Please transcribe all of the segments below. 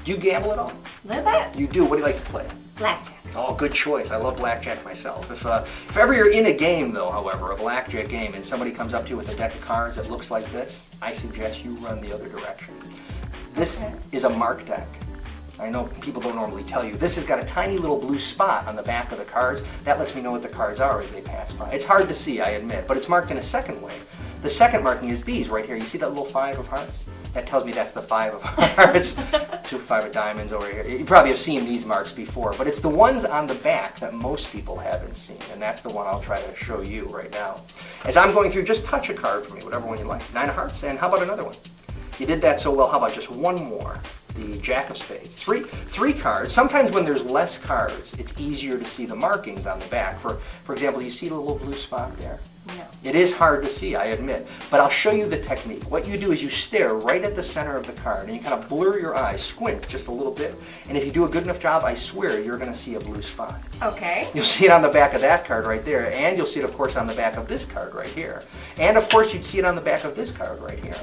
Do you gamble at all? A little bit. You do. What do you like to play? Blackjack. Oh, good choice. I love blackjack myself. If ever you're in a game, though, however, a blackjack game, and somebody comes up to you with a deck of cards that looks like this, I suggest you run the other direction. This is a mark deck. I know people don't normally tell you. This has got a tiny little blue spot on the back of the cards. That lets me know what the cards are as they pass by. It's hard to see, I admit, but it's marked in a second way. The second marking is these right here. You see that little 5 of hearts? That tells me that's the 5 of hearts. 2, 5 of diamonds over here. You probably have seen these marks before, but it's the ones on the back that most people haven't seen, and that's the one I'll try to show you right now. As I'm going through, just touch a card for me, whatever one you like. 9 of hearts, and how about another one? You did that so well, how about just one more? The Jack of Spades. Three cards. Sometimes when there's less cards, it's easier to see the markings on the back. For example, you see the little blue spot there? No. It is hard to see, I admit, but I'll show you the technique. What you do is you stare right at the center of the card and you kind of blur your eyes, squint just a little bit, and if you do a good enough job, I swear you're going to see a blue spot. Okay. You'll see it on the back of that card right there, and you'll see it, of course, on the back of this card right here. And, of course, you'd see it on the back of this card right here.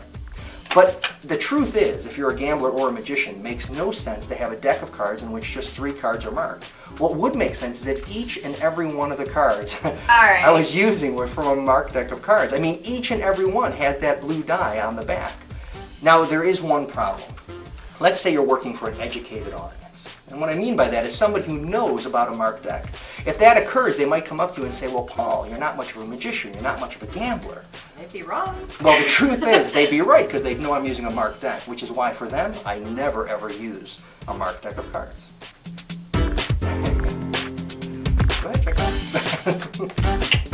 But the truth is, if you're a gambler or a magician, it makes no sense to have a deck of cards in which just 3 cards are marked. What would make sense is if each and every one of the cards I was using were from a marked deck of cards. I mean, each and every one has that blue die on the back. Now, there is one problem. Let's say you're working for an educated audience. And what I mean by that is somebody who knows about a marked deck. If that occurs, they might come up to you and say, well, Paul, you're not much of a magician, you're not much of a gambler. They'd be wrong. Well, the truth is, they'd be right, because they know I'm using a marked deck, which is why, for them, I never, ever use a marked deck of cards. Go ahead, check it out.